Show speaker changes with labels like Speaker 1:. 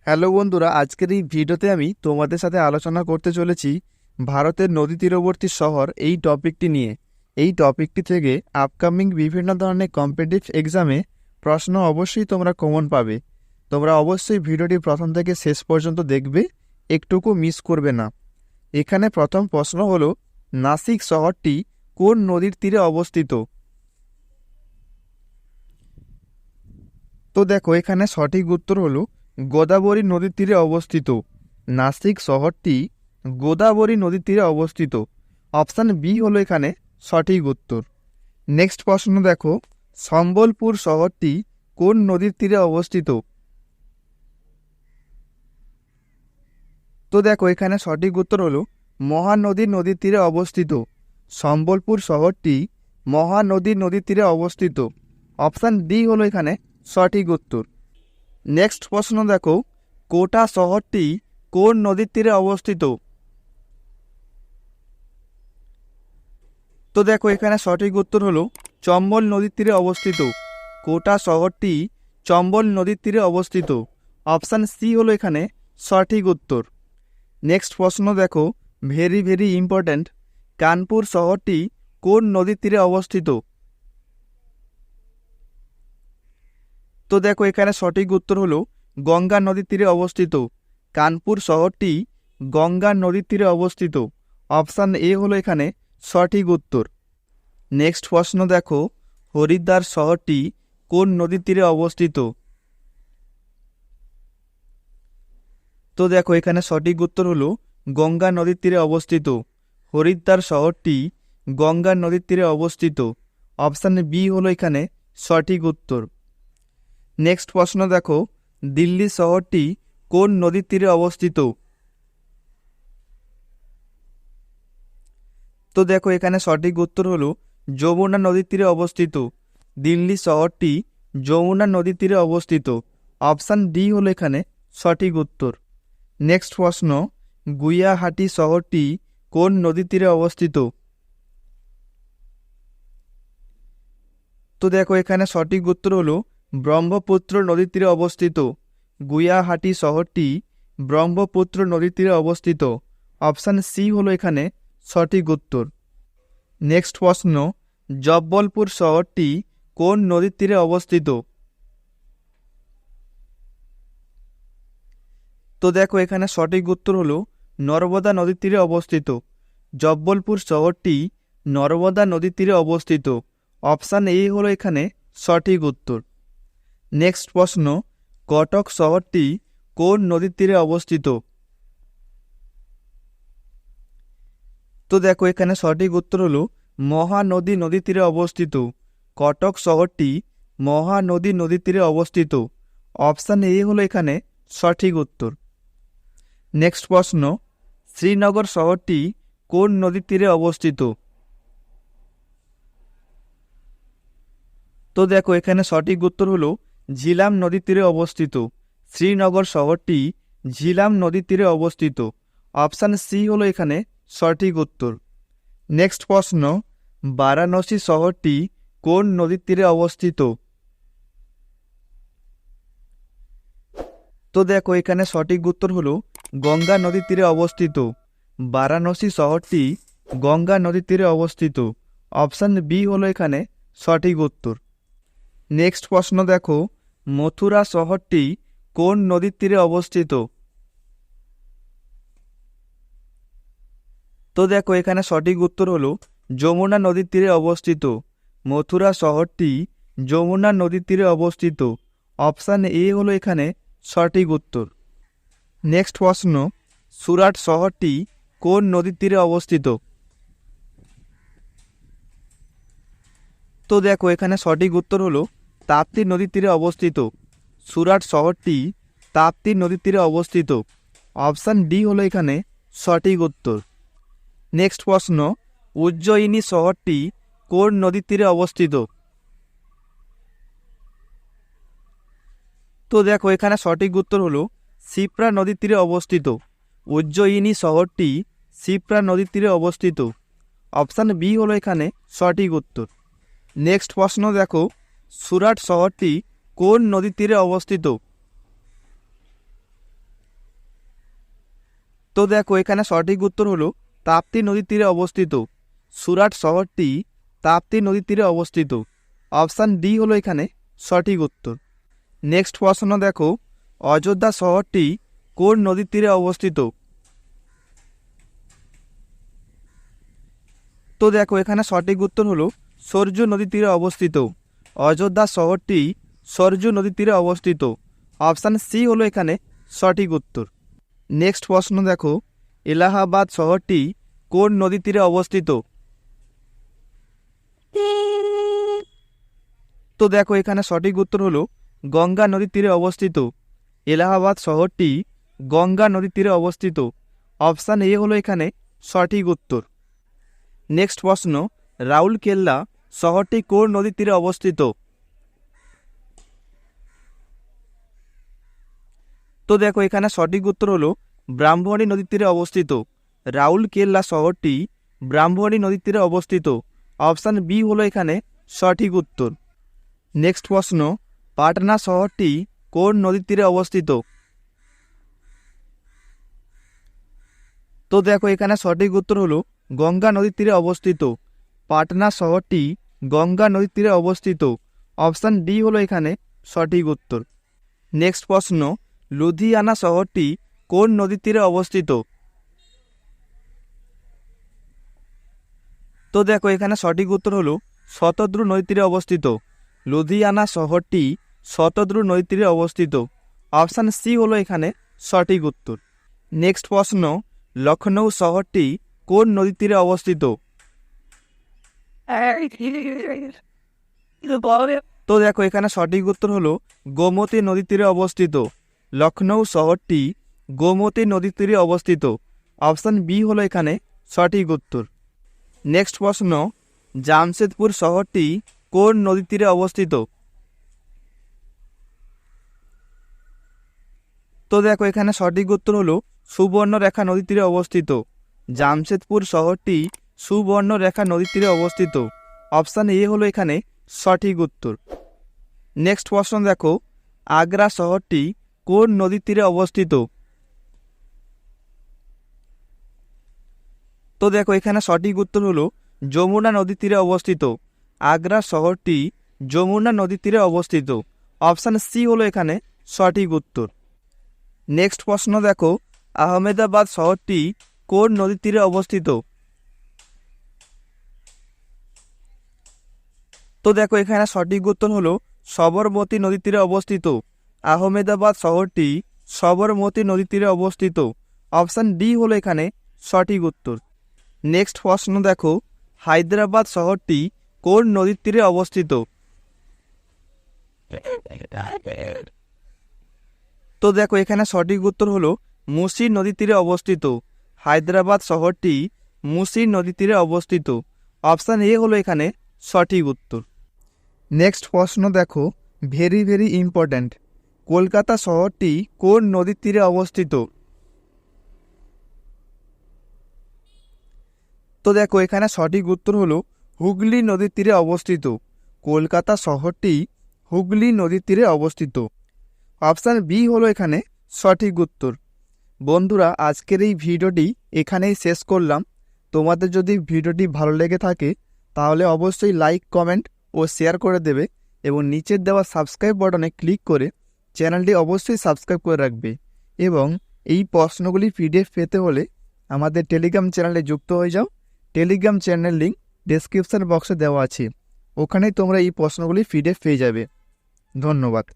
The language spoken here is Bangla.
Speaker 1: হ্যালো বন্ধুরা, আজকের এই ভিডিওতে আমি তোমাদের সাথে আলোচনা করতে চলেছি ভারতের নদী তীরবর্তী শহর এই টপিকটি নিয়ে। এই টপিকটি থেকে আপকামিং বিভিন্ন ধরনের কম্পিটিটিভ এক্সামে প্রশ্ন অবশ্যই তোমরা কমন পাবে। তোমরা অবশ্যই ভিডিওটি প্রথম থেকে শেষ পর্যন্ত দেখবে, একটুকু মিস করবে না। এখানে প্রথম প্রশ্ন হলো, নাসিক শহরটি কোন নদীর তীরে অবস্থিত? তো দেখো, এখানে সঠিক উত্তর হলো গোদাবরী নদীর তীরে অবস্থিত। নাসিক শহরটি গোদাবরী নদীর তীরে অবস্থিত। অপশান বি হলো এখানে সঠিক উত্তর। নেক্সট প্রশ্ন দেখো, সম্বলপুর শহরটি কোন নদীর তীরে অবস্থিত? তো দেখো, এখানে সঠিক উত্তর হলো মহানদী নদীর তীরে অবস্থিত। সম্বলপুর শহরটি মহানদী নদীর তীরে অবস্থিত। অপশান ডি হলো এখানে সঠিক উত্তর। নেক্সট প্রশ্ন দেখো, কোটা শহরটি কোন নদীর তীরে অবস্থিত? তো দেখো, এখানে সঠিক উত্তর হলো চম্বল নদীর তীরে অবস্থিত। কোটা শহরটি চম্বল নদীর তীরে অবস্থিত। অপশান সি হলো এখানে সঠিক উত্তর। নেক্সট প্রশ্ন দেখো, ভেরি ভেরি ইম্পর্ট্যান্ট, কানপুর শহরটি কোন নদীর তীরে অবস্থিত? তো দেখো, এখানে সঠিক উত্তর হলো গঙ্গা নদীর তীরে অবস্থিত। কানপুর শহরটি গঙ্গা নদীর তীরে অবস্থিত। অপশান এ হলো এখানে সঠিক উত্তর। নেক্সট প্রশ্ন দেখো, হরিদ্বার শহরটি কোন নদীর তীরে অবস্থিত? তো দেখো, এখানে সঠিক উত্তর হলো গঙ্গা নদীর তীরে অবস্থিত। হরিদ্বার শহরটি গঙ্গা নদীর তীরে অবস্থিত। অপশান বি হলো এখানে সঠিক উত্তর। নেক্সট প্রশ্ন দেখো, দিল্লি শহরটি কোন নদীর তীরে অবস্থিত? তো দেখো, এখানে সঠিক উত্তর হলো যমুনা নদীর তীরে অবস্থিত। দিল্লি শহরটি যমুনা নদীর তীরে অবস্থিত। অপশান ডি হলো এখানে সঠিক উত্তর। নেক্সট প্রশ্ন, গুয়াহাটি শহরটি কোন নদীর তীরে অবস্থিত? তো দেখো, এখানে সঠিক উত্তর হলো ব্রহ্মপুত্র নদীর তীরে অবস্থিত। গুয়াহাটি শহরটি ব্রহ্মপুত্র নদীর তীরে অবস্থিত। অপশান সি হলো এখানে সঠিক উত্তর। নেক্সট প্রশ্ন, জব্বলপুর শহরটি কোন নদীর তীরে অবস্থিত? তো দেখো, এখানে সঠিক উত্তর হলো নর্মদা নদীর তীরে অবস্থিত। জব্বলপুর শহরটি নর্মদা নদীর তীরে অবস্থিত। অপশান এ হলো এখানে সঠিক উত্তর। নেক্সট প্রশ্ন, কটক শহরটি কোন নদীর তীরে অবস্থিত? তো দেখো, এখানে সঠিক উত্তর হলো মহানদী নদীর তীরে অবস্থিত। কটক শহরটি মহানদী নদীর তীরে অবস্থিত। অপশান এ হলো এখানে সঠিক উত্তর। নেক্সট প্রশ্ন, শ্রীনগর শহরটি কোন নদীর তীরে অবস্থিত? তো দেখো, এখানে সঠিক উত্তর হলো ঝিলাম নদীর তীরে অবস্থিত। শ্রীনগর শহরটি ঝিলাম নদীর তীরে অবস্থিত। অপশান সি হলো এখানে সঠিক উত্তর। নেক্সট প্রশ্ন, বারাণসী শহরটি কোন নদীর তীরে অবস্থিত? তো দেখো, এখানে সঠিক উত্তর হলো গঙ্গা নদীর তীরে অবস্থিত। বারাণসী শহরটি গঙ্গা নদীর তীরে অবস্থিত। অপশান বি হলো এখানে সঠিক উত্তর। নেক্সট প্রশ্ন দেখো, মথুরা শহরটি কোন নদীর তীরে অবস্থিত? তো দেখো, এখানে সঠিক উত্তর হলো যমুনা নদীর তীরে অবস্থিত। মথুরা শহরটি যমুনা নদীর তীরে অবস্থিত। অপশান এ হলো এখানে সঠিক উত্তর। নেক্সট প্রশ্ন, সুরাট শহরটি কোন নদীর তীরে অবস্থিত? তো দেখো, এখানে সঠিক উত্তর হলো তাপ্তি নদীর তীরে অবস্থিত। সুরাট শহরটি তাপ্তি নদীর তীরে অবস্থিত। অপশান ডি হলো এখানে সঠিক উত্তর। নেক্সট প্রশ্ন, উজ্জয়িনী শহরটি কোন নদীর তীরে অবস্থিত? তো দেখো, এখানে সঠিক উত্তর হলো শিপ্রা নদীর তীরে অবস্থিত। উজ্জয়িনী শহরটি শিপ্রা নদীর তীরে অবস্থিত। অপশান বি হলো এখানে সঠিক উত্তর। নেক্সট প্রশ্ন দেখো, সুরাট শহরটি কোন নদীর তীরে অবস্থিত? তো দেখো এখানে সঠিক উত্তর হলো তাপ্তি নদীর তীরে অবস্থিত। সুরাট শহরটি তাপ্তি নদীর তীরে অবস্থিত। অপশান ডি হলো এখানে সঠিক উত্তর। নেক্সট প্রশ্ন দেখো, অযোধ্যা শহরটি কোন নদীর তীরে অবস্থিত? তো দেখো এখানে সঠিক উত্তর হলো সরজু নদীর তীরে অবস্থিত। অযোধ্যা শহরটি সরজু নদীর তীরে অবস্থিত। অপশান সি হলো এখানে সঠিক উত্তর। নেক্সট প্রশ্ন দেখো, এলাহাবাদ শহরটি কোন নদীর তীরে অবস্থিত? তো দেখো এখানে সঠিক উত্তর হলো গঙ্গা নদীর তীরে অবস্থিত। এলাহাবাদ শহরটি গঙ্গা নদীর তীরে অবস্থিত। অপশান এ হলো এখানে সঠিক উত্তর। নেক্সট প্রশ্ন, রাউরকেলা শহরটি কোন নদীর তীরে অবস্থিত? তো দেখো এখানে সঠিক উত্তর হলো ব্রাহ্মণী নদীর তীরে অবস্থিত। রাউরকেলা শহরটি ব্রাহ্মণী নদীর তীরে অবস্থিত। অপশান বি হলো এখানে সঠিক উত্তর। নেক্সট প্রশ্ন, পাটনা শহরটি কোন নদীর তীরে অবস্থিত? তো দেখো এখানে সঠিক উত্তর হলো গঙ্গা নদীর তীরে অবস্থিত। পাটনা শহরটি গঙ্গা নদীর তীরে অবস্থিত। অপশান ডি হলো এখানে সঠিক উত্তর। নেক্সট প্রশ্ন, লুধিয়ানা শহরটি কোন নদীর তীরে অবস্থিত? তো দেখো এখানে সঠিক উত্তর হলো শতদ্রু নদীর তীরে অবস্থিত। লুধিয়ানা শহরটি শতদ্রু নদীর তীরে অবস্থিত। অপশান সি হলো এখানে সঠিক উত্তর। নেক্সট প্রশ্ন, লখনৌ শহরটি কোন নদীর তীরে অবস্থিত? তো দেখো এখানে সঠিক উত্তর হলো গোমতী নদীর তীরে অবস্থিত। লখনৌ শহরটি গোমতী নদীর তীরে অবস্থিত। অপশান বি হলো এখানে সঠিক উত্তর। নেক্সট প্রশ্ন, জামশেদপুর শহরটি কোন নদীর তীরে অবস্থিত? তো দেখো এখানে সঠিক উত্তর হলো সুবর্ণরেখা নদীর তীরে অবস্থিত। জামশেদপুর শহরটি সুবর্ণরেখা নদীর তীরে অবস্থিত। অপশান এ হলো এখানে সঠিক উত্তর। নেক্সট প্রশ্ন দেখো, আগ্রা শহরটি কোন নদীর তীরে অবস্থিত? তো দেখো এখানে সঠিক উত্তর হলো যমুনা নদীর তীরে অবস্থিত। আগ্রা শহরটি যমুনা নদীর তীরে অবস্থিত। অপশান সি হলো এখানে সঠিক উত্তর। নেক্সট প্রশ্ন দেখো, আহমেদাবাদ শহরটি কোন নদীর তীরে অবস্থিত? তো দেখো এখানে সঠিক উত্তর হলো সবরমতী নদীর তীরে অবস্থিত। আহমেদাবাদ শহরটি সবরমতী নদীর তীরে অবস্থিত। অপশান ডি হলো এখানে সঠিক উত্তর। নেক্সট প্রশ্ন দেখো, হায়দ্রাবাদ শহরটি কোন নদীর তীরে অবস্থিত? তো দেখো এখানে সঠিক উত্তর হলো মুসি নদীর তীরে অবস্থিত। হায়দ্রাবাদ শহরটি মুসি নদীর তীরে অবস্থিত। অপশান এ হলো এখানে সঠিক উত্তর। নেক্সট প্রশ্ন দেখো, ভেরি ভেরি ইম্পর্ট্যান্ট, কলকাতা শহরটি কোন নদীর তীরে অবস্থিত? তো দেখো এখানে সঠিক উত্তর হলো হুগলি নদীর তীরে অবস্থিত। কলকাতা শহরটি হুগলি নদীর তীরে অবস্থিত। অপশান বি হলো এখানে সঠিক উত্তর। বন্ধুরা আজকের এই ভিডিওটি এখানেই শেষ করলাম। তোমাদের যদি ভিডিওটি ভালো লেগে থাকে তাহলে অবশ্যই লাইক, কমেন্ট ও শেয়ার করে দেবে এবং নিচের দেওয়া সাবস্ক্রাইব বাটনে ক্লিক করে চ্যানেলটি অবশ্যই সাবস্ক্রাইব করে রাখবে। এবং এই প্রশ্নগুলি পিডিএফ পেতে হলে আমাদের টেলিগ্রাম চ্যানেলে যুক্ত হয়ে যাও। টেলিগ্রাম চ্যানেল লিঙ্ক ডেসক্রিপশন বক্সে দেওয়া আছে, ওখানেই তোমরা এই প্রশ্নগুলি পিডিএফ পেয়ে যাবে। ধন্যবাদ।